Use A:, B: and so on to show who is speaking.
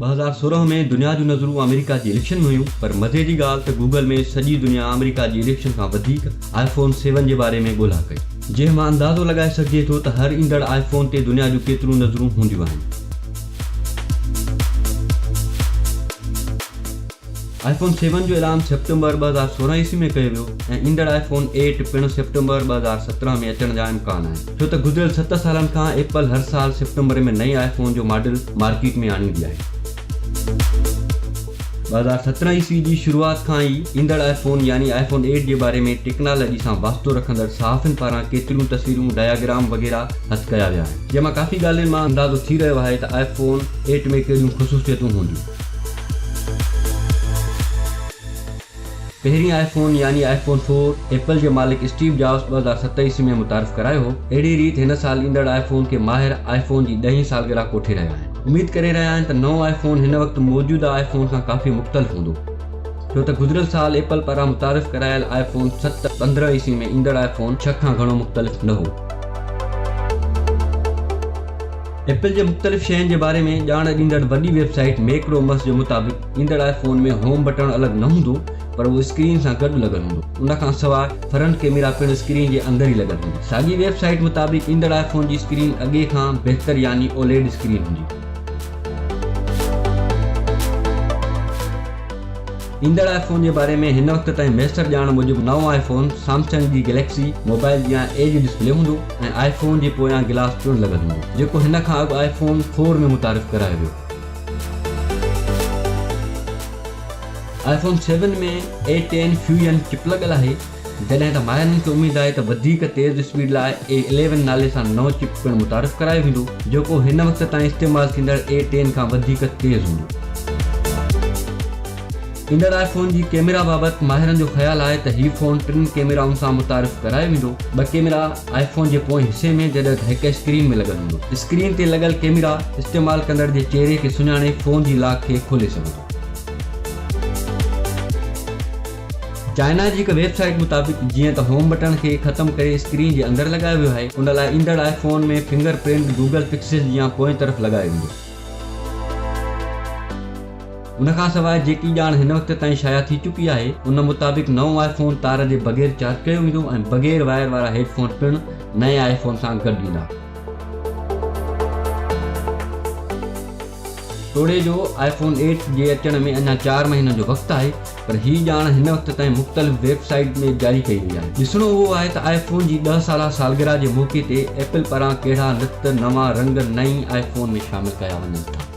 A: 2016 में दुनिया जूं नज़रूं अमेरिका जी इलेक्शन में हुयूं, पर मज़े जी ॻाल्हि त गूगल में सॼी दुनिया अमेरिका जी इलेक्शन खां वधीक iPhone 7 जे बारे में ॻोल्हा कई, जंहिं मां अंदाज़ो लॻाए सघिजे थो त हर ईंदड़ iPhone ते दुनिया जूं केतिरियूं नज़रूं हूंदियूं आहिनि। iPhone 7 जो ऐलान सितंबर 2016 ईस्वी में कयो वियो ऐं ईंदड़ iPhone 8 पिणु सितंबर 2017 में अचण जा इम्कान आहिनि, छो त गुज़िरियल 7 सालनि खां एप्पल हर साल सितंबर में नई iPhone जो मॉडल मार्केट में आणींदी आहे। 2017 ईस्वी जी शुरूआत खां ई ईंदड़ iPhone यानी iPhone 8 जे बारे में टेक्नोलॉजी सां वास्तो रखंदड़ सहाफ़ियुनि पारां केतिरियूं तस्वीरूं, डायग्राम वग़ैरह हथ कया विया आहिनि, जंहिं मां काफ़ी ॻाल्हियुनि मां अंदाज़ो थी रहियो आहे त iPhone 8 में कहिड़ियूं ख़ुसूसियतूं हूंदियूं। पहिरीं iPhone यानी iPhone 4 एप्पल जे मालिक स्टीव जॉब्स 2007 ईस्वी में मुतारिफ़ करायो हो। अहिड़ी रीति हिन साल ईंदड़ iPhone खे माहिर iPhone जी 10हीं सालगिरह कोठे रहिया आहिनि। उमेद करे रहिया आहिनि त नओं iPhone हिन वक़्तु मौजूदा iPhone खां काफ़ी मुख़्तलिफ़ हूंदो, छो त गुज़िरियल साल एप्पल पारां मुतारिफ़ करायल iPhone 7 15 ईस्वी में ईंदड़ iPhone 6 खां घणो मुख़्तलिफ़ न हो। एप्पल जे मुख़्तलिफ़ शयुनि जे बारे में ॼाण ॾींदड़ वॾी वेबसाइट मैक्रोमस जे मुताबिक़ ईंदड़ iPhone में होम बटण अलॻि न हूंदो, पर उहो स्क्रीन सां गॾु लॻल हूंदो। उन खां सवाइ फ्रंट कैमरा पिणु स्क्रीन जे अंदर ई लॻल हूंदी। साॻी वेबसाइट मुताबिक़ ईंदड़ iPhone जी स्क्रीन अॻे खां बहितर यानी OLED स्क्रीन हूंदी। ईंदड़ iPhone जे बारे में हिन वक़्त ताईं मैसर ॼाण मूजिबि नओं iPhone सैमसंग जी गैलेक्सी मोबाइल जी एज डिस्प्ले हूंदो ऐं iPhone जे पोयां गिलास पिणु लॻल हूंदो, जेको हिन खां अॻु iPhone 4 में मुतारिफ़ करायो वियो। iPhone 7 में A10 फ्यूजन चिप लॻल आहे, जॾहिं त माहिरनि खे उमेद आहे त वधीक तेज़ स्पीड लाइ A11 नाले सां नओं चिप पिणु मुतारिफ़ करायो वेंदो, जेको हिन वक़्त ताईं इस्तेमालु थींदड़ A10 खां वधीक तेज़ हूंदो। ईंदड़ iPhone जी कैमरा बाबति माहिरनि जो ख़्यालु आहे त हीउ फ़ोन 3 कैमराउनि सां मुतारिफ़ करायो वेंदो। 2 कैमरा iPhone जे पोएं हिसे में, जॾहिं त हिक स्क्रीन में लॻल हूंदो। स्क्रीन ते लॻल कैमरा इस्तेमालु कंदड़ जे चेहरे खे सुञाणे फ़ोन जी लॉक खे खोले सघंदो। चाइना जी हिकु वेबसाइट मुताबिक़ जीअं त होम बटन खे ख़तमु करे स्क्रीन जे अंदरि लॻायो वियो आहे, उन लाइ ईंदड़ iPhone में फिंगरप्रिंट गूगल पिक्सल जी पोएं तरफ़ लॻायो वेंदो। उन खां सवाइ जेकी ॼाण हिन वक़्त ताईं शाया थी चुकी आहे, उन मुताबिक़ नओं iPhone तार जे बग़ैर चार्ज कयो वेंदो ऐं बग़ैर वायर वारा हेडफोन पिणु नए iPhone सां गॾु ईंदा। तोड़े जो iPhone 8 जे अचण में अञा 4 महीननि जो वक़्तु आहे, पर हीअ ॼाण हिन वक़्त ताईं मुख़्तलिफ़ वेबसाइट में जारी कई वई आहे। ॾिसणो उहो आहे त iPhone जी 10 साला सालगिरह जे मौक़े ते एप्पल पारां कहिड़ा नवां रंग नई iPhone में शामिल कया वञनि था।